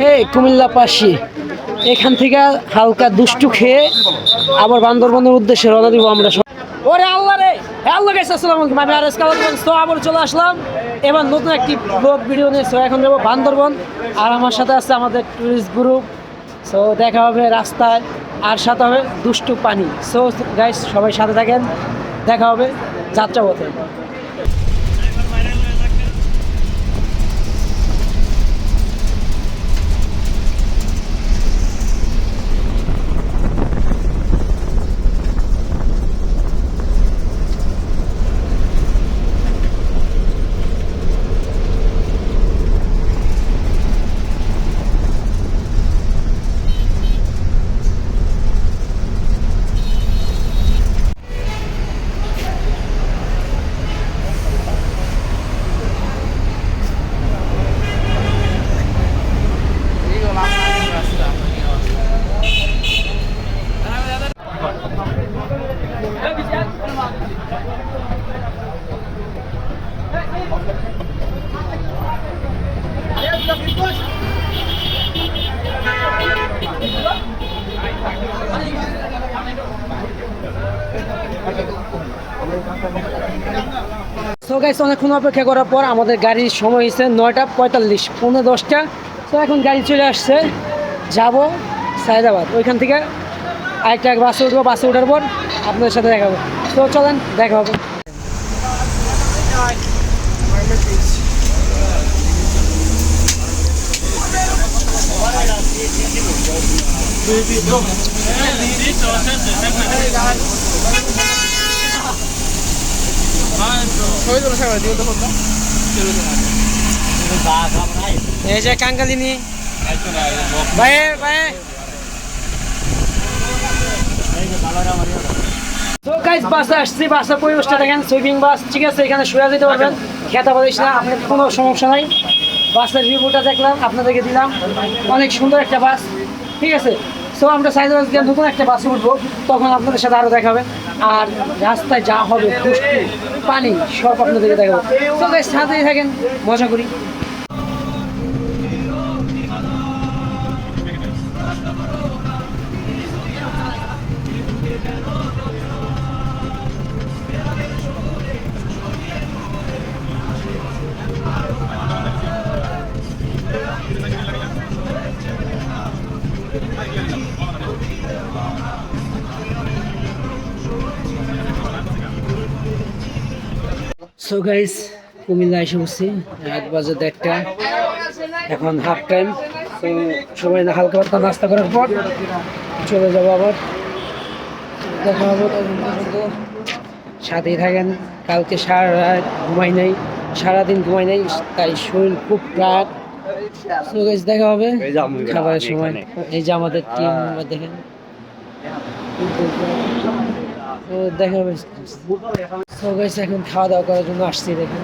হে কুমিল্লা পাশি এখান থেকে হালকা দুষ্টু খেয়ে আবার বান্দরবনের উদ্দেশ্যে রওনা দিব আমরা সব। ওরে আল্লাহ রে, আল্লাহ গাইস, আসসালামু আলাইকুম। আমি আরএস কালার তো আবার চলে আসলাম এবার নতুন একটি ব্লগ ভিডিও নিয়ে। সো এখন যাবো বান্দরবন, আর আমার সাথে আছে আমাদের টুরিস্ট গ্রুপ। সো দেখা হবে রাস্তায়, আর সাথে হবে দুষ্টু পানি। সো গাইস, সবাই সাথে থাকেন, দেখা হবে যাত্রাপথে। সো গাইস, অনেকক্ষণ অপেক্ষা করার পর আমাদের গাড়ির সময় হয়েছে 9:45, 9:10। তো এখন গাড়ি চলে আসছে, যাব সায়দাবাদ। ওইখান থেকে আরেকটা বাসে উঠবো, বাসে ওঠার পর আপনাদের সাথে দেখা হবে। তো চলেন, দেখা হবে। এই যে কাঙ্গালিনী ভাই ভাই। তো গাইস, বাসে আসছি, বাসের পরিবেশটা দেখেন, সুইপিং বাস, ঠিক আছে। এখানে শুয়ে যেতে পারবেন, খেতে পারিস না, আপনার কোনো সমস্যা নাই। বাসের রিভিউটা দেখলাম, আপনাদেরকে দিলাম। অনেক সুন্দর একটা বাস, ঠিক আছে। সো আমরা সাইডবাস দিয়ে নতুন একটা বাসে উঠবো, তখন আপনাদের সাথে আরও দেখাবে। আর রাস্তায় যা হবে, দুষ্টু পানি, সব আপনাদেরকে দেখাবো। তো গাইস, সাথেই থাকেন, মজা করি। সো গাইস, কুমিল্লা এসে বসছি, 1:01। এখন হাফ টাইম। তো সবাই হালকা পাতলা নাস্তা করার পর চলে যাবো আবার। দেখা হবে, সাথেই থাকেন। কালকে সারা রাত ঘুমাই নাই, সারাদিন ঘুমাই নাই, তাই শরীর খুব টায়ার্ড। সো গাইস, দেখা হবে খাবারের সময়। এই যে আমাদের টিম, দেখেন। তো দেখা হবে। সো গাইস, এখন খাওয়া দাওয়া করার জন্য আসছি। দেখেন,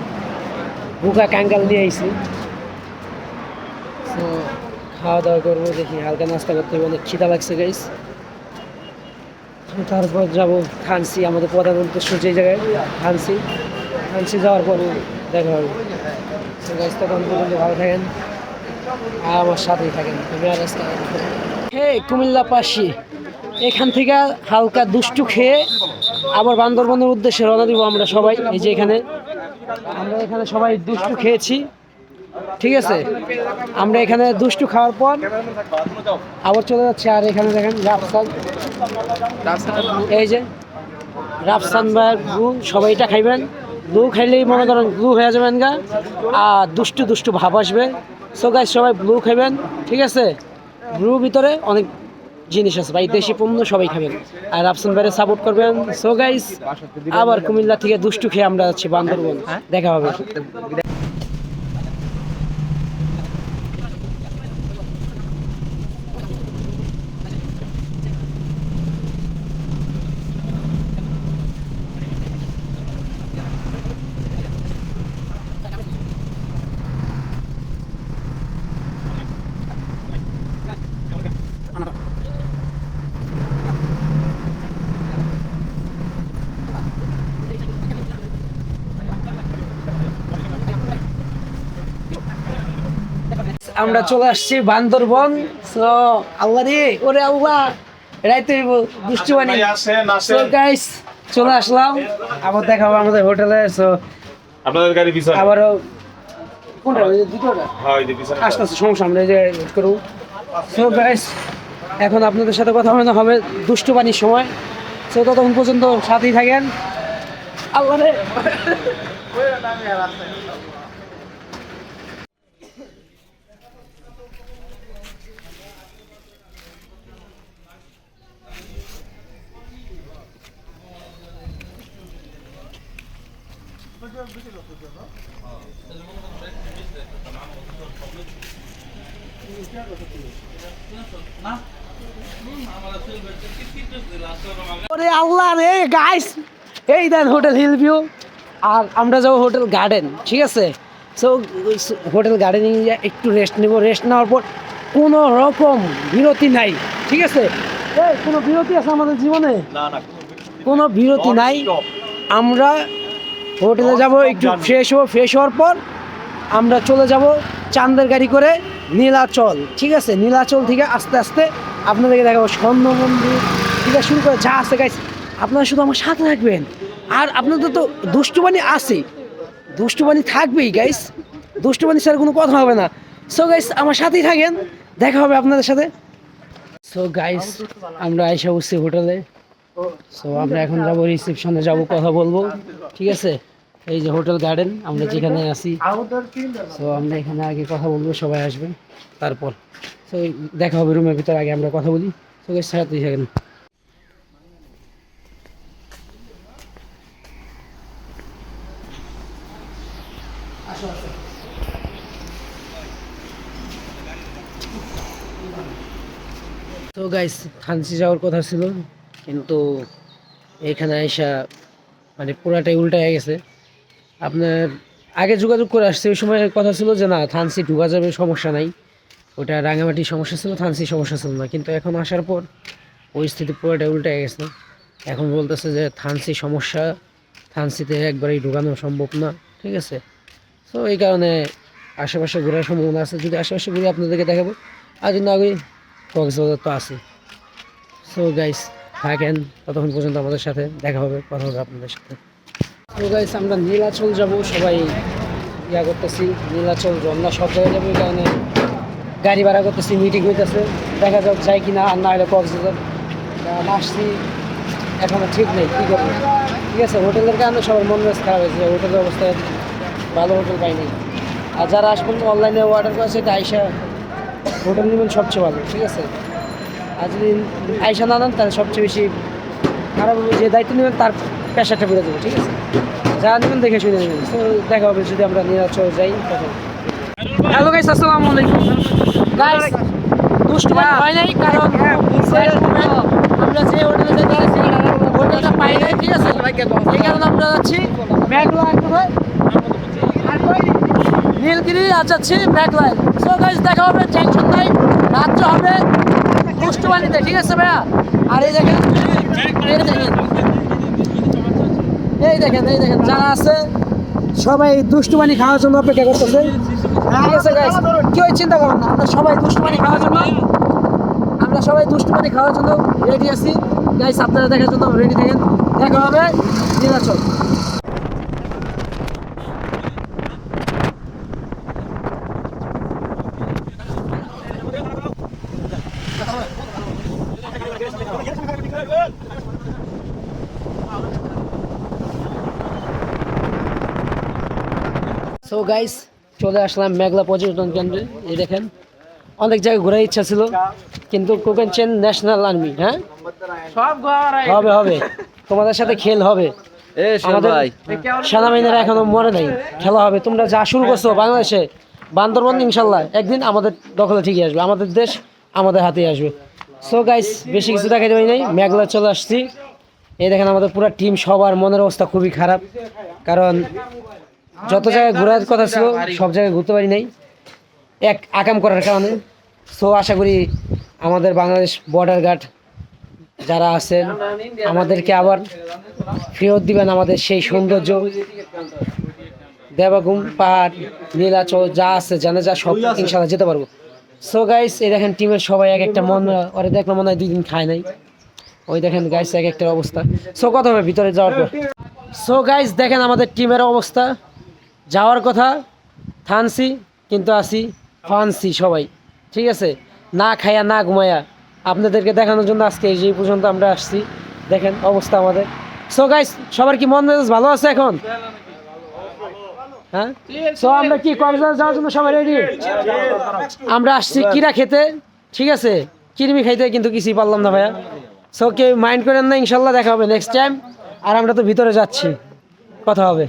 বুকা কাঙ্গাল নিয়ে আইছি। তো খাওয়া দাওয়া করবো, দেখি হালকা নাস্তা করতে হবে, অনেক খিদা লাগছে গাইস। তারপর যাবো থানসি, আমাদের প্রধান উদ্দেশ্য যে জায়গায় থানসি। থানসি যাওয়ার পরে দেখা হবে। তো গাইস, তখন পর্যন্ত ভালো থাকেন আর আমার সাথেই থাকেন। হে কুমিল্লা পাশি এখান থেকে হালকা দুষ্টু খেয়ে আবার বান্দরবনের উদ্দেশ্যে রওনা দিব আমরা সবাই। এই যে এখানে আমরা এখানে সবাই দুষ্টু খেয়েছি, ঠিক আছে। আমরা এখানে দুষ্টু খাওয়ার পর আবার চলে যাচ্ছে। আর এখানে দেখেন রাফসান, এই যে রাফসান ভাইয়ের ব্লু, সবাই এটা খাইবেন। ব্লু খাইলেই মনে করেন ব্লু হয়ে যাবেন গা, আর দুষ্টু দুষ্টু ভাব আসবে। সো গাইস, সবাই ব্লু খাইবেন, ঠিক আছে। ব্লু ভিতরে অনেক জিনিস আছে ভাই, দেশি পণ্য, সবাই খাবেন আর রাফসান ভাইয়ের সাপোর্ট করবেন। সো গাইস, আবার কুমিল্লা থেকে দুষ্টু খেয়ে আমরা যাচ্ছি বান্দরবন, দেখা হবে। আমরা চলে আসছি বান্দরবন। সো আল্লাহ রে, ওরে আল্লাহ, রাইতে দুষ্টু বানি। সো গাইস চলে আসলাম, আবার দেখা হবে আমাদের হোটেলে। সো আপনাদের গাড়ি পিছনে আবারও কোনটা দুটোটা হ্যাঁ এই যে পিছনে আস্তে আস্তে সমস্যা আমরা এই যে ওয়েট করবো। সো গাইস এখন আপনাদের সাথে কথা হবে হবে দুষ্টু বানির সময়। সো ততক্ষণ পর্যন্ত সাথেই থাকেন। আল্লাহ রে, ওরে আল্লাহ রে গাইস, এই দেন হোটেল হিল ভিউ, আর আমরা যাবো হোটেল গার্ডেন। ঠিক আছে, সো হোটেল গার্ডেনে একটু রেস্ট নেবো। রেস্ট নেওয়ার পর কোনো রকম বিরতি নাই। ঠিক আছে, এই কোনো বিরতি আছে আমাদের জীবনে? না না কোনো বিরতি নাই। আমরা হোটেলে যাব, একটু ফ্রেশ হবো। ফ্রেশ হওয়ার পর আমরা চলে যাব চাঁদের গাড়ি করে নীলাচল। ঠিক আছে, নীলাচল থেকে আস্তে আস্তে আপনাদেরকে দেখাবো স্বর্ণ মন্দির থেকে শুরু করে যা আছে গাইস। আপনারা শুধু আমার সাথে থাকবেন, আর আপনাদের তো দুষ্টুবানি আছে, দুষ্টুবানি থাকবেই গাইস, দুষ্টুবানি ছাড়া কোনো কথা হবে না। সো গাইস আমার সাথেই থাকেন, দেখা হবে আপনাদের সাথে। সো গাইস আমরা আইসা বসছি হোটেলে। সো আমরা এখন যাবো রিসেপশনে, যাবো কথা বলবো। ঠিক আছে, এই যে হোটেল গার্ডেন আমরা যেখানে আছি। সো আমরা এখানে আগে কথা বলবো, সবাই আসবে তারপর। সো দেখা হবে রুমের ভিতর, আগে আমরা কথা বলি। সো গাইস সাথেই থাকেন। তো গাইস থানচি যাওয়ার কথা ছিল, কিন্তু এখানে আইসা মানে পুরাটাই উল্টা হয়ে গেছে। আপনার আগে যোগাযোগ করে আসছে, ওই সময় কথা ছিল যে না থানচি ঢুকা যাবে, সমস্যা নাই। ওটা রাঙামাটির সমস্যা ছিল, থানচি সমস্যা ছিল না। কিন্তু এখন আসার পর পরিস্থিতি পুরোটাই উল্টে হয়ে গেছে। এখন বলতেছে যে থানচি সমস্যা, থানচিতে একবারেই ঢুকানো সম্ভব না। ঠিক আছে, তো এই কারণে আশেপাশে ঘোরার সম্ভাবনা আছে। যদি আশেপাশে ঘুরে আপনাদেরকে দেখাবো, আর যদি না ঘুরি কক্সবাজার তো আছে। সো গাইস থাকেন, ততক্ষণ পর্যন্ত আমাদের সাথে দেখা হবে, কথা হবে আপনাদের সাথে। তো গাইস আমরা নীলাচল যাব, সবাই ইয়া করতেছি। নীলাচল রমনা সব জায়গায় যাবো, এই কারণে গাড়ি ভাড়া করতেছি, মিটিং হইতেছে। দেখা যাক যাই কিনা, আর না হলে কক্সবাজার। আসছি এখনো ঠিক নেই কী করবো। ঠিক আছে, হোটেলের কারণে সবার মন মেজাজ খারাপ হয়েছে, হোটেলের অবস্থা ভালো হোটেল পাইনি। আর যারা আসবেন অনলাইনে অর্ডার করেছে, এটা আইসা হোটেল নেবেন সবচেয়ে ভালো। ঠিক আছে, আর যদি আইসা না নেন তাহলে সবচেয়ে বেশি খারাপ হবে। যে দায়িত্ব নেবেন তার প্রেশারটা বেড়ে দেবো। ঠিক আছে, যা নেবেন দেখে শুনে নেবেন। তো দেখা হবে যদি আমরা নীলাচল যাই তখন। হ্যালো গাইস, আসসালামু আলাইকুম। গাইস দুষ্টুমি হয় নাই, কারণ আমরা যে হোটেলে যেতে আছি হোটেলটা পাই নাই। ঠিক আছে, এই কারণে আমরা যাচ্ছি মেঘলা নীলগিরি, আর যাচ্ছি মেঘলায়। সো গাইস দেখা হবে, টেনশন নাই, রাত্রে হবে দুষ্টুবানিতে। ঠিক আছে ভাইয়া, আর এই দেখেন এই দেখেন যারা আছে সবাই দুষ্টুবানি খাওয়ার জন্য অপেক্ষা করতেছে। ঠিক আছে গাইস, কেউ চিন্তা করুন না, আমরা সবাই দুষ্টুবানি খাওয়ার জন্য রেডি আছি। গাইস আপনারা দেখার জন্য রেডি থাকেন, দেখা হবে নীলাচল। সো গাইস চলে আসলাম মেঘলা পর্যটন কেন্দ্রে। এই দেখেন অনেক জায়গায় ঘোরার ইচ্ছা ছিল, কিন্তু কোকেনচেন ন্যাশনাল আর্মি, হ্যাঁ হবে হবে, তোমাদের সাথে খেল হবে। আমাদের সেনাবাহিনীরা এখনো মরে নাই, খেলা হবে। তোমরা যা শুরু করছো বাংলাদেশে, বান্দরবন ইনশাল্লাহ একদিন আমাদের দখলে ঠিকই আসবে, আমাদের দেশ আমাদের হাতেই আসবে। সো গাইস বেশি কিছু দেখাই দেওয়াই নাই, মেঘলা চলে আসছি। এই দেখেন আমাদের পুরো টিম, সবার মনের অবস্থা খুবই খারাপ, কারণ যত জায়গায় ঘোরার কথা ছিল সব জায়গায় ঘুরতে পারি নাই এক আকাম করার কারণে। সো আশা করি আমাদের বাংলাদেশ বর্ডার গার্ড যারা আছেন আমাদেরকে আবার ফেরত দিবেন আমাদের সেই সৌন্দর্য দেবাগুম পাহাড় নীলাচল যা আছে জানে যা সব ইনশাল্লাহ যেতে পারবো। সো গাইস এই দেখেন টিমের সবাই এক একটা মন ওরে দেখলাম মনে হয় 2 দিন খায় নাই। ওই দেখেন গাইস এক একটা অবস্থা। সো কথা হবে ভিতরে যাওয়ার পর। সো গাইস দেখেন আমাদের টিমের অবস্থা, যাওয়ার কথা থানসি কিন্তু আসি ফানসি সবাই, ঠিক আছে, না খায়া না ঘুমায়া আপনাদেরকে দেখানোর জন্য আজকে এই পর্যন্ত আমরা আসছি। দেখেন অবস্থা আমাদের। সো গাইস সবার কি মন মেজাজ ভালো আছে এখন? হ্যাঁ, সো আমরা কি কক্সবাজার যাওয়ার জন্য সবাই রেডি? আমরা আসছি কিরা খেতে, ঠিক আছে, কিরমি খাইতে, কিন্তু কিছুই পারলাম না ভাইয়া। সো কেউ মাইন্ড করেন না, ইনশাল্লাহ দেখা হবে নেক্সট টাইম। আর আমরা তো ভিতরে যাচ্ছি, কথা হবে।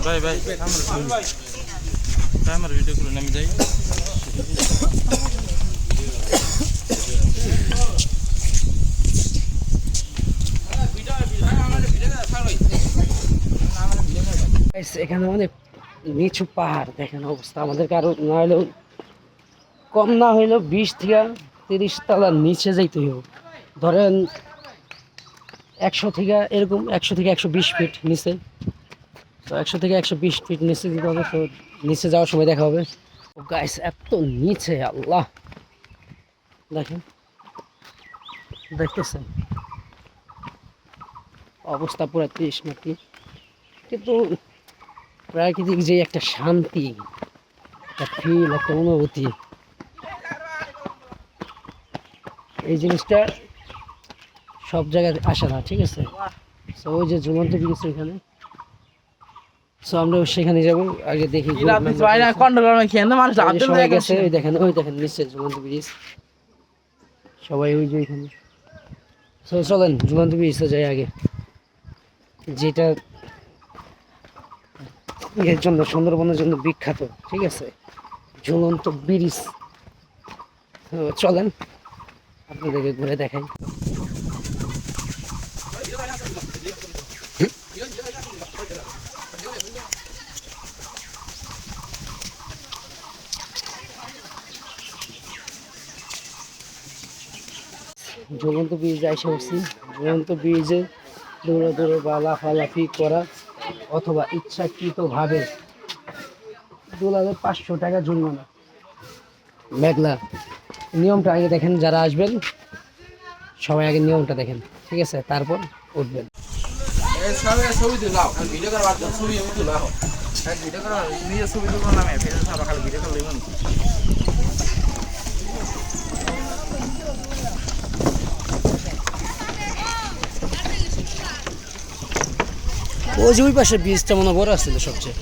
ভাই ভাই আমার ভিডিও করে নামি যাই। এখানে অনেক নিচু পাহাড়, দেখেন অবস্থা আমাদের কারো না হলেও কম না হইলেও 20 থেকে 30 তলার নিচে যাইতে হইব। ধরেন 100 থেকে এরকম 100 থেকে 120 ফিট নিচে। তো 100 থেকে 120 ফিট নিচে দিতে হবে। তো নিচে যাওয়ার সময় দেখা হবে। ও গাইস এত নিচে, আল্লাহ দেখেন, দেখতেছেন অবস্থা পুরো 30 মাটি। কিন্তু প্রাকৃতিক যে একটা শান্তি, একটা ফিল, একটা অনুভূতি, এই জিনিসটা সব জায়গায় আসে না, ঠিক আছে। সো ওই যে ঝুলন্ত ব্রিজ ওইখানে, সো আমরা সেখানে যাবো আগে দেখি। সবাই গেছে, ওই দেখেন নিশ্চয় ঝুলন্ত ব্রিজ, সবাই ওই যে ওইখানে। সো চলেন ঝুলন্ত ব্রিজে যাই আগে, যেটা এর জন্য সুন্দরবনের জন্য বিখ্যাত, ঠিক আছে, ঝুলন্ত ব্রিজ। চলেন আপনাদেরকে ঘুরে দেখাই। ঝুলন্ত ব্রিজে এসে উঠছি। ঝুলন্ত ব্রিজে দৌড়ে বা লাফালাফি করা অথবা ইচ্ছাকৃতভাবে 2500 টাকা জরিমানা। মেঘলা নিয়মটা আগে দেখেন, যারা আসবেন সবাই আগে নিয়মটা দেখেন, ঠিক আছে, তারপর উঠবেন। ছবি তুলাও ভিডিও করার ছবি আমি তুলাও ভিডিও করা নিজের ছবি তুলবো না, আমি ফেসে সবাই খালি ভিডিও করলে ওই যে ওই পাশে ব্রিজটা মনে বড় আসছিল সবচেয়ে।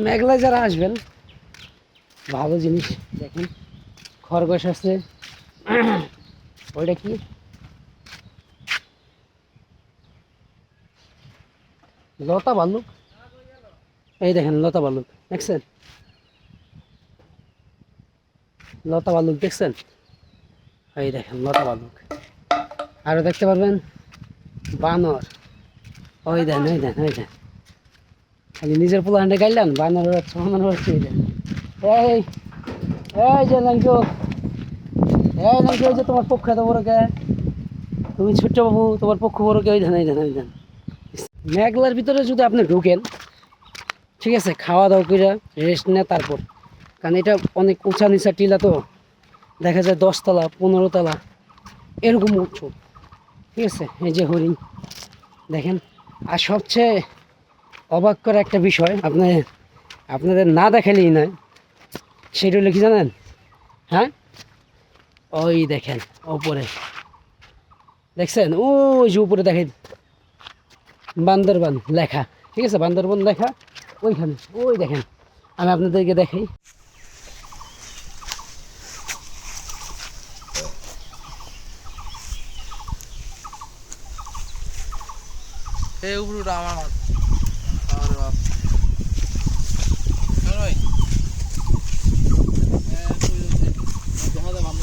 মেঘলায় যারা আসবেন ভালো জিনিস দেখেন, খরগোশ আছে, ওইটা কি লতা ভাল্লুক, এই দেখেন লতা ভাল্লুক দেখছেন, লতা ভাল্লুক দেখছেন, এই দেখেন লতা ভাল্লুক। আরো দেখতে পারবেন বানর, ওই দেন খালি নিজের পোলা হান্ডে গাইলেন বানর হচ্ছে হচ্ছে। এই এই যে লাঙ্কু, ওই যে তোমার পক্ষ এত বড় কে, তুমি ছোট্ট বাবু, তোমার পক্ষ বড় কে, ওই ধান। মেঘলার ভিতরে যদি আপনি ঢুকেন, ঠিক আছে, খাওয়া দাওয়া করে রেস্ট নেয় তারপর, কারণ এটা অনেক উঁচা নিচা টিলা, তো দেখা যায় 10 তলা 15 তলা এরকম উঁচু, ঠিক আছে। এই যে হরিণ দেখেন। আর সবচেয়ে অবাক করা একটা বিষয় আপনাদের না দেখালেই নয়, সেটা হলো কি জানেন? হ্যাঁ, ওই দেখেন উপরে দেখছেন, ওই যে উপরে দেখেন বান্দরবান লেখা, ঠিক ঠিক আছে, বান্দরবন দেখা ওইখানে, ওই দেখেন আমি আপনাদেরকে দেখাই। এই উপরটা আমার মাছ আরে বাপ ওই তোমাদের মামু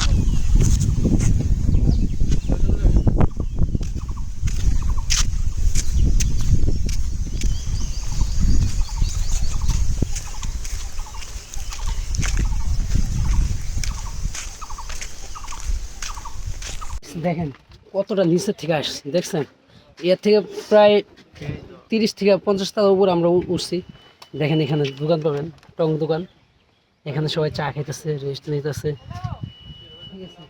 দেখেন কতটা নিচের থেকে আসছে, দেখছেন এর থেকে প্রায় 30 থেকে 50 টাকার উপর আমরা উঠছি। দেখেন এখানে দোকান পাবেন, টং দোকান, এখানে সবাই চা খাইতেছে, রেস্ট নিতেছে। ঠিক আছে,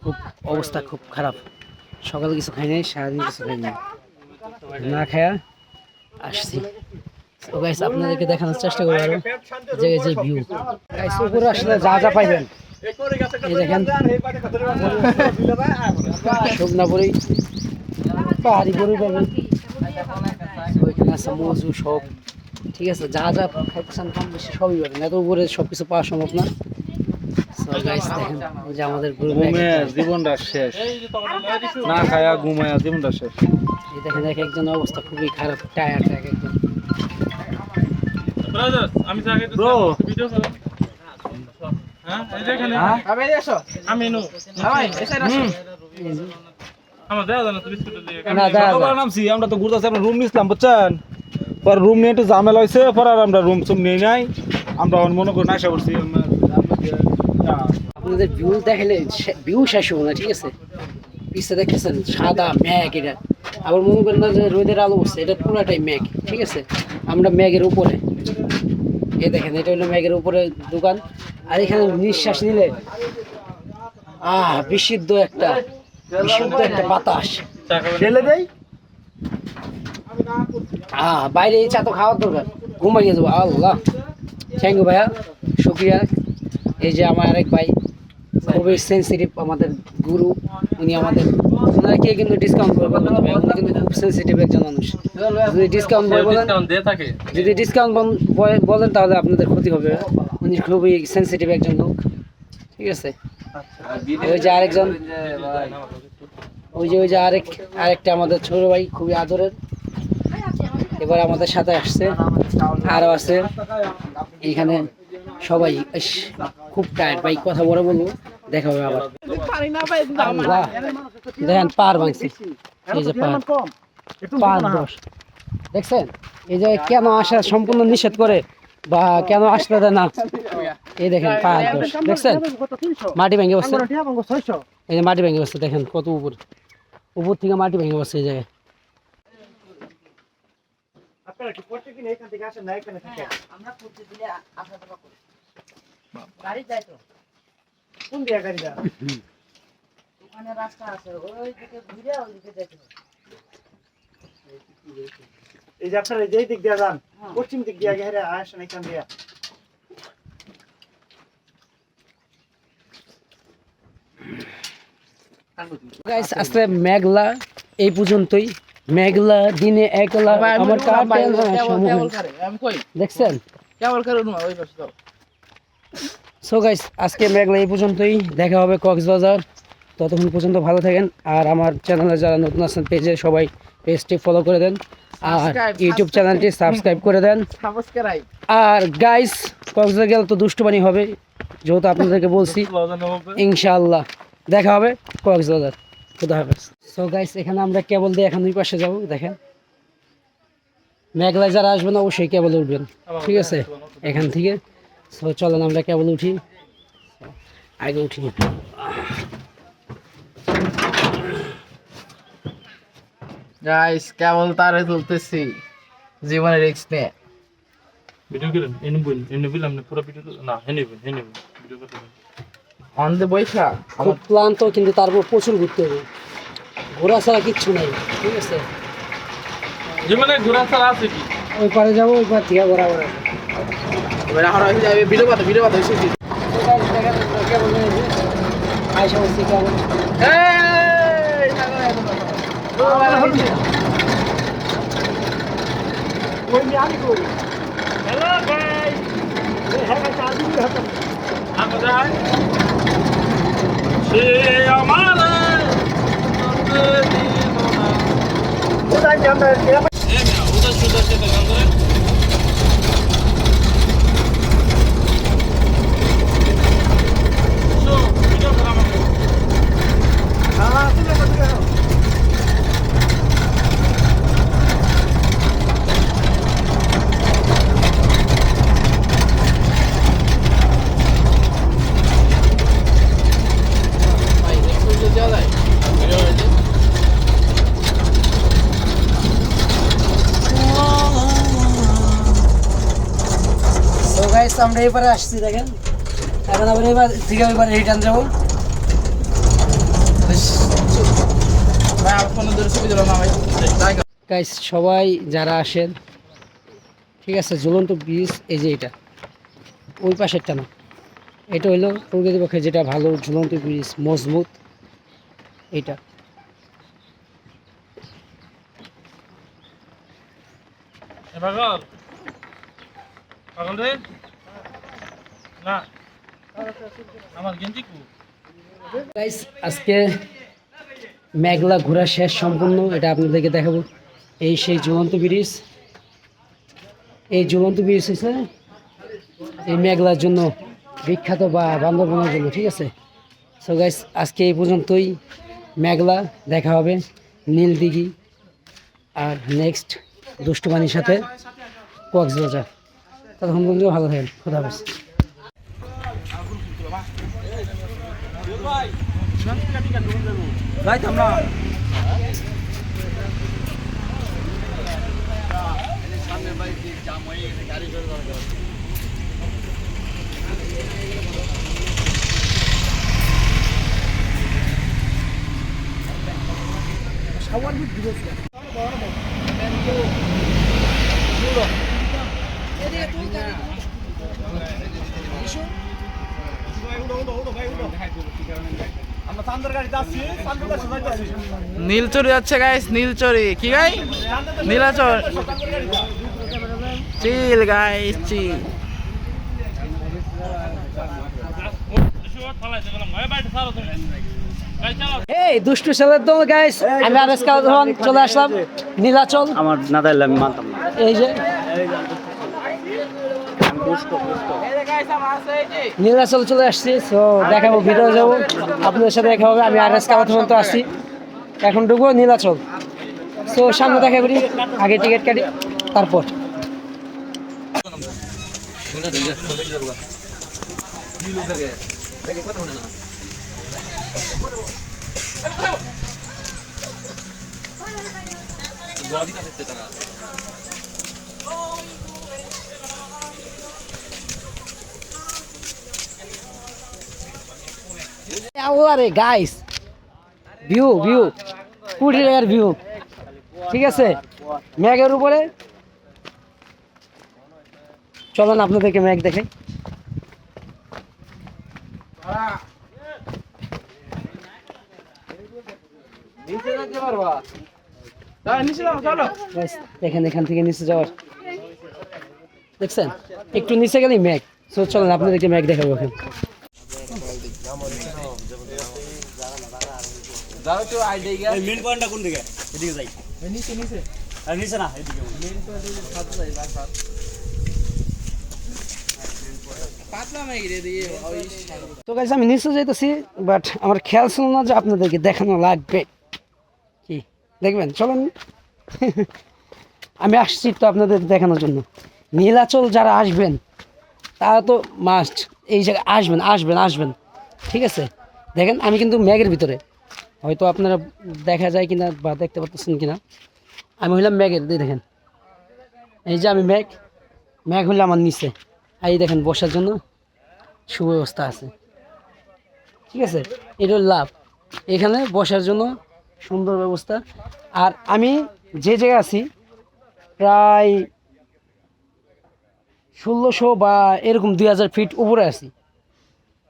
খুব অবস্থা খুব খারাপ, সকালে কিছু খাই নাই, সারাদিন কিছু খাই নাই, না খায়া আসছি। তো গাইস আপনাদেরকে দেখানোর চেষ্টা করবো আরো যে যে ভিউ। গাইস উপরে আসলে যা যা পাইবেন এই দেখেন, শুকনাপুরি পাহাড়ি গরু পাবেন, ওইখানে আছে মজু সব। ঠিক আছে, যা যা খাইতেছেন কম বেশি সবই পাবেন, এত উপরে সব কিছু পাওয়া সম্ভব না। So guys, দেখেন ওই যে আমাদের গ্রুপে জীবনটা শেষ, না খায়া ঘুমায়া জীবনটা শেষ। এই দেখেন এক একজনের অবস্থা খুবই খারাপ, টায়ার্ড এক একজন। আমি তো আগে ব্রো ভিডিও করব। হ্যাঁ এই যে এখানে আবে এসো আমি নু ভাই এসে আসো আমার দেওয়া জানা তো বিস্কুট দিয়ে না দা সকালে নামছি, আমরা তো ঘুরতেছি, আমরা রুম নিছিলাম বুঝছেন, পর রুম নিয়ে একটু ঝামেলা হয়েছে, পর আর আমরা রুম চুম নিয়ে নাই, আমরা মনে করি নাশা করছি। আপনাদের ভিউ দেখালে ভিউ শেষ হবো না। ঠিক আছে, পিছে দেখতেছেন সাদা ম্যাগ, এটা আবার মনে করেন না যে রোদের আলো উঠছে, এটা পুরাটাই ম্যাগ। ঠিক আছে, আমরা ম্যাগের উপরে, এই দেখেন এটা হলো ম্যাগের উপরে দোকান। আর এখানে নিঃশ্বাস নিলে বিশুদ্ধ একটা বাতাস ঢেলে দেই। বাইরে এই চা তো খাওয়ার দরকার, ঘুমাইয়ে যাবো। আল্লাহ, থ্যাংক ইউ ভাইয়া, শুক্রিয়া। এই যে আমার আরেক ভাই খুবই সেন্সিটিভ, আমাদের গুরু, উনি আমাদের, ওনাকে কিন্তু ডিসকাউন্ট করে বলবেন, উনি কিন্তু খুব সেন্সিটিভ একজন মানুষ। যদি ডিসকাউন্ট বলেন, দিয়ে থাকে যদি ডিসকাউন্ট বলেন তাহলে আপনাদের ক্ষতি হবে। উনি খুবই সেন্সিটিভ একজন লোক। ঠিক আছে, ওই যে আরেকজন, ওই যে আরেকটা আমাদের ছোট ভাই, খুবই আদরের, এবার আমাদের সাথে আসছে, আরো আছে এখানে সবাই। খুব টায়ার্ড ভাই, কথা বলে বলবো, দেখা হবে আবার। আল্লাহ, দেখেন পার ভাঙছি, এই যে পার 10 দেখছেন। এই যে কেন আসা সম্পূর্ণ নিষেধ করে বা কেন আসতে দেয় না, এই দেখেন পার 10 দেখছেন, মাটি ভেঙে বসছে, এই যে মাটি ভেঙে বসছে, দেখেন কত উপর থেকে মাটি ভেঙে বসছে এই জায়গায়। এই যে আপনারা যেই দিক দিয়ে যান, পশ্চিম দিক দিয়ে গেলে আসেন এখান দিয়ে। গাইস আজকে মেঘলা এই পর্যন্তই, মেঘলা দিনে একলা আমার আমি কই দেখছেন। কেবল করে না ওই পাশে দাও। সো গাইস আজকে মেঘলা এই পর্যন্তই, দেখা হবে কক্সবাজার। ততক্ষণ পর্যন্ত ভালো থাকেন, আর আমার চ্যানেলে যারা নতুন আছেন পেজে সবাই পেজটি ফলো করে দেন, আর ইউটিউব চ্যানেলটি সাবস্ক্রাইব করে দেন। সাবস্ক্রাইব। আর গাইস কক্সবাজার গেলে তো দুষ্টুবানি হবে, যেহেতু আপনাদেরকে বলছি, ইনশাআল্লাহ দেখা হবে কক্সবাজার। খুদা হাফেজ। সো গাইস এখানে আমরা কেবল দিয়ে এখন ওই পাশে যাবো, দেখেন মেঘলায় যারা আসবেন অবশ্যই কেবল উঠবেন। ঠিক আছে, এখান থেকে। সো চলেন আমরা কেবল উঠি, আগে উঠি। গাইস কেবল তারে তুলতেছি, জীবনের রিস্ক নে। ভিডিও করেন এনে বললাম না পুরো ভিডিও না হেনে ভিডিও করতে অন দ্য বৈশা খুব ক্লান্ত, কিন্তু তারপর প্রচুর ঘুরতে হবে, ঘোরা ছাড়া কিচ্ছু নেই। ঠিক আছে, জীবনে ঘোরা ছাড়া আছে কি? ওই পারে যাবো, ওই পার থেকে ঘোরা ঘোরা। এবার এখন হয়ে যাবে ভিডিও পাতা এসেছি। কেবল আয়সা বলছি, কেবল এই সাগর এখন। হ্যালো গাইস আমরা সে আমারে উদা সুদা সে গান ধরে সো ভিডিও করা আমাকে ভাই একটু যদি দেওয়া যায় ভিডিও হয়েছে তো গাইস আমরা এবারে আসছি দেখেন, এখন আবার এবার থেকে এবারে রিটার্ন যাবো। ভাই আমার ফোনে ধরে ছবি দিলাম না ভাই তাই গাইস সবাই যারা আসেন, ঠিক আছে, ঝুলন্ত ব্রিজ এই যে এটা, ওই পাশেরটা না, এটা হইলো প্রকৃতপক্ষে যেটা ভালো ঝুলন্ত ব্রিজ, মজবুত এটা। পাগল পাগল রে না আমার গেঞ্জি কু গাইস আজকে মেঘলা ঘোরা শেষ সম্পূর্ণ, এটা আপনাদেরকে দেখাবো। এই সেই ঝুলন্ত ব্রিজ, এই ঝুলন্ত ব্রিজ হচ্ছে এই মেঘলার জন্য বিখ্যাত, বা বান্দরবনের জন্য, ঠিক আছে। সো গাইস আজকে এই পর্যন্তই। মেঘলা দেখা হবে, নীলদিঘি, আর নেক্সট দুষ্টুবানির সাথে কক্সবাজার। ততক্ষণ পর্যন্ত ভালো থাকেন, খোদা হাফেজ। যাইতাম না আমরা চান্দের গাড়ি যাচ্ছি, চান্দের গাড়ি যাইতাছি। নীলচরি যাচ্ছে গাইস, নীলচরি কি গাই নীলাচর চিল গাইস চিল এই দুষ্টু ছেলের দল গাইস, আমি আরেস কালধন চলে আসলাম নীলাচল। আমার না তাইলে আমি মানতাম না। এই যে নীলাচল চলে আসছি, তো দেখাবো, ভিডিও যাবো, আপনাদের সাথে দেখা হবে। আমি আরেস কালধন তো আসছি, এখন ঢুকবো নীলাচল। তো সামনে দেখা করি, আগে টিকিট কাটি, তারপর আরে গাইস, ভিউ ভিউ 20 টাকার ভিউ, ঠিক আছে, মেঘের উপরে। চলেন আপনাদেরকে মেঘ দেখে। Guys, দেখেন এখান থেকে নিচে যাওয়ার, দেখছেন একটু নিচে গেলেই মেঘ। সো চলেন আপনাদেরকে মেঘ দেখাবো এখন। যাও তো আইডিয়া গিয়া এই মেন পয়েন্টটা কোন দিকে? এদিকে যাই। নিচে নিচে আর নিচে না, এদিকে। পাতলা মেঘ রে দিয়ে ওই তো গাইস আমি নিচে যাইতেছি, বাট আমার খেয়াল ছিল না যে আপনাদেরকে দেখানো লাগবে। কি দেখবেন, চলেন। আমি আসছি তো আপনাদের দেখানোর জন্য। নীলাচল যারা আসবেন তারা তো মাস্ট এই জায়গায় আসবেন আসবেন আসবেন, ঠিক আছে। দেখেন আমি কিন্তু ম্যাগের ভিতরে, হয়তো আপনারা দেখা যায় কিনা বা দেখতে পাচ্ছেন কিনা, আমি হইলাম ম্যাগের, দেখেন এই যে আমি ম্যাগ, ম্যাগ হইলে আমার নিচে, আর এই দেখেন বসার জন্য সুব্যবস্থা আছে, ঠিক আছে। এটা লাভ, এখানে বসার জন্য সুন্দর ব্যবস্থা। আর আমি যে জায়গায় আছি প্রায় 1600 বা এরকম 2000 ফিট উপরে আছি,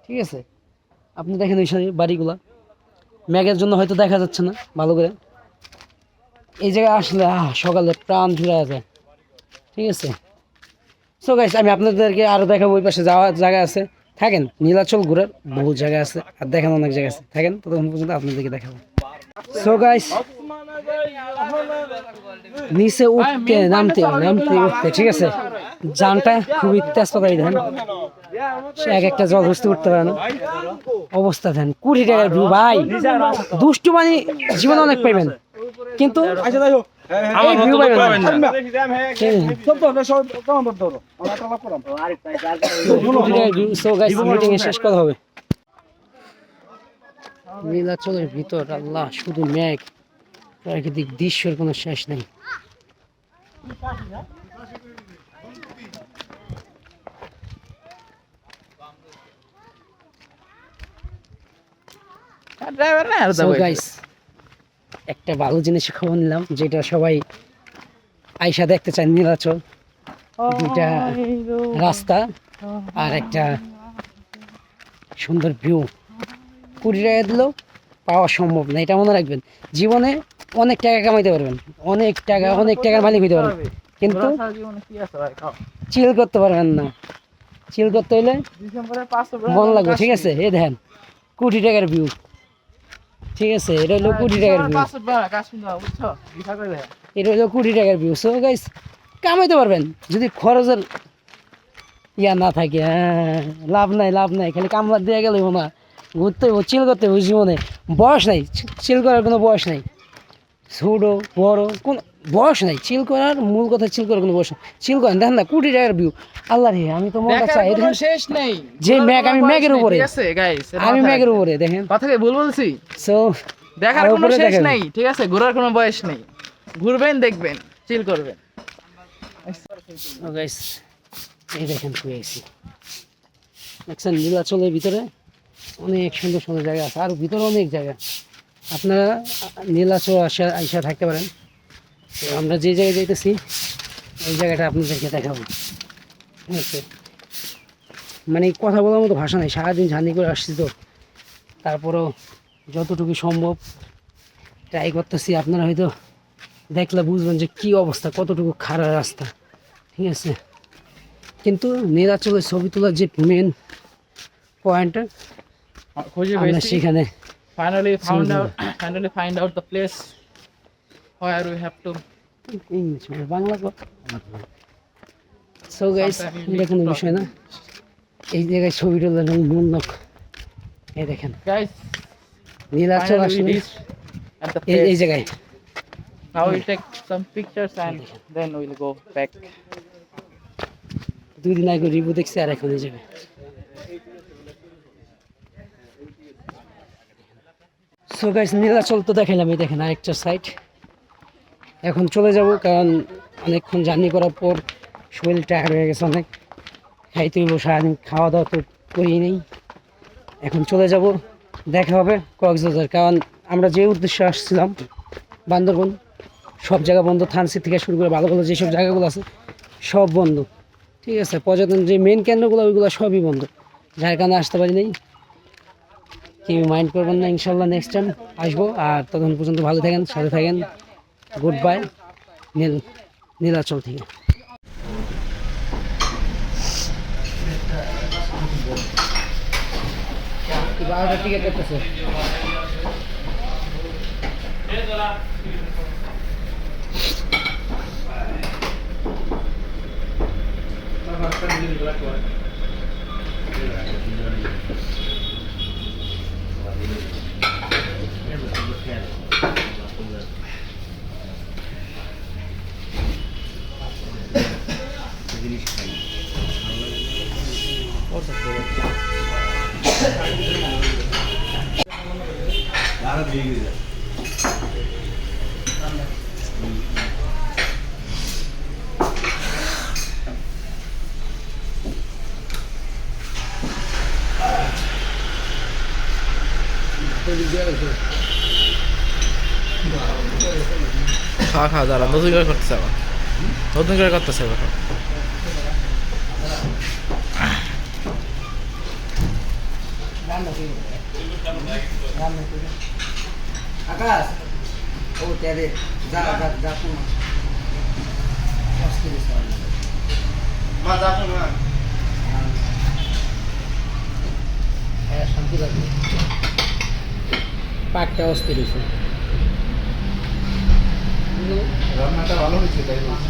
ঠিক আছে। আপনি দেখেন ওই সাইডে বাড়িগুলা, ম্যাগের জন্য হয়তো দেখা যাচ্ছে না ভালো করে। এই জায়গায় আসলে সকালে প্রাণ জুড়ে যায়, ঠিক ঠিক আছে। সো গাইস আমি আপনাদেরকে আরও দেখাবো, ওই পাশে যাওয়ার জায়গা আছে, থাকেন। নীলাচল ঘোরার বহু জায়গা আছে আর দেখানো অনেক জায়গা আছে, থাকেন। ততক্ষণ পর্যন্ত আপনাদেরকে দেখাবো। সো গাইস নিচে উঠতে নামতে নামতে উঠতে, ঠিক আছে, জানটা খুবই তেজপাতাই দেন, সে এক একটা জল বুঝতে উঠতে পারে না অবস্থা দেন। 20 টাকার ভিউ ভাই, দুষ্টু মানে জীবনে অনেক পাইবেন, কিন্তু এই ভিউ পাইবেন না। 20 টাকার ভিউ। সো গাইস মিটিং শেষ কথা হবে। নীলাচলের ভিতর আল্লাহ শুধু মেঘ, প্রাকৃতিক দৃশ্যের কোনো শেষ নেই। ড্রাইভার না আর So guys, একটা ভালো জিনিসের খবর নিলাম, যেটা সবাই আইসা দেখতে চায়। নীলাচল দুইটা রাস্তা আর একটা সুন্দর ভিউ, 20 টাকা দিলেও পাওয়া সম্ভব না, এটা মনে রাখবেন। জীবনে অনেক টাকা কামাইতে পারবেন, অনেক টাকার মালিক হইতে পারবেন, কিন্তু কি আছে ভাই খাও চিল করতে পারবেন না। চিল করতে হলে ডিসেম্বরের 500 মন লাগবে, ঠিক আছে। এই দেখেন 20 টাকার ভিউ, ঠিক আছে, এটা হলো 20 টাকার ভিউ, 500 টাকা কাশ্মীর দাও বুঝছো দেখা করে দেয় এটা হলো 20 টাকার ভিউ। সো গাইস কামাইতে পারবেন যদি খরচের ইয়া না থাকে। লাভ নাই, খালি কামলা দিয়ে গেলে না, ঘুরতে হইব, চিল করতে হইব। জীবনে বয়স নাই, চিল করার কোনো বয়স নাই, ছোট বড় কোনো বয়স নাই। চিল করার মূল কথা, চিল করার কোনো বয়স নেই। চিল করেন, দেখেন না 20 টাকার ভিউ। আল্লাহ রে, আমি তো মনটা চাই কোনো শেষ নেই যে ম্যাগ, আমি ম্যাগের উপরে, ঠিক আছে গাইস, আমি ম্যাগের উপরে, দেখেন। কথা কি ভুল বলছি? সো দেখার কোনো শেষ নেই, ঠিক আছে, ঘোরার কোনো বয়স নেই, ঘুরবেন দেখবেন চিল করবেন। গাইস এই দেখেন কুয়েছি, দেখছেন নীলাচলের ভিতরে অনেক সুন্দর সুন্দর জায়গা আছে, আর ভিতরে অনেক জায়গা। আপনারা নীলাচল আইসা থাকতে পারেন। তো আমরা যে জায়গায় যাইতেছি ওই জায়গাটা আপনাদেরকে দেখাবো, ঠিক আছে। মানে কথা বলার মতো ভাষা নেই, সারাদিন জার্নি করে আসছি তো, তারপরেও যতটুকু সম্ভব ট্রাই করতেছি। আপনারা হয়তো দেখলে বুঝবেন যে কী অবস্থা, কতটুকু খারাপ রাস্তা, ঠিক আছে। কিন্তু নীলাচলের ছবি তোলার যে মেন পয়েন্টটা, খুঁজে আমরা পেয়েছি, সেখানে finally find out the place where we have to English Bangla. So guys এটা কোনো বিষয় না, এই জায়গায় ছবি তোলার মূল্য। এই দেখেন guys, নীলাচল finally আসলে we reached at the এই place. জায়গায়। Now we'll take some pictures and then we'll go back. 2 দিন আগে রিভিউ দেখছি, আর এখন এই জায়গায়। সো গাইস নীলাচল তো দেখাইলাম, এই দেখেন আরেকটা সাইড। এখন চলে যাব, কারণ অনেকক্ষণ জার্নি করার পর শরীর টায়ার্ড হয়ে গেছে অনেক, খাইতে হইব, সারাদিন খাওয়া দাওয়া তো করি নেই। এখন চলে যাব, দেখা হবে কক্সবাজার। কারণ আমরা যে উদ্দেশ্যে আসছিলাম বান্দরবন, সব জায়গা বন্ধ, থানসি থেকে শুরু করে ভালো ভালো যেসব জায়গাগুলো আছে সব বন্ধ, ঠিক আছে। পর্যটন যে মেন কেন্দ্রগুলো ওইগুলো সবই বন্ধ, যার কারণে আসতে পারি নাই। কেউ মাইন্ড করবেন না, ইনশাল্লাহ নেক্সট টাইম আসবো। আর তখন পর্যন্ত ভালো থাকেন, সাথে থাকেন। গুড বাই নীলাচল থেকে। টিকিট করতেছে খাওয়া দাঁড়া, নতুন করে করতেছে আবার, নতুন করে করতেছে আবার। আকাশ ও তেরে যা যা যা হ্যাঁ শান্তি লাগবে পাকটা অস্থির হয়েছে রান্নাটা ভালো হয়েছে তাই বলছি।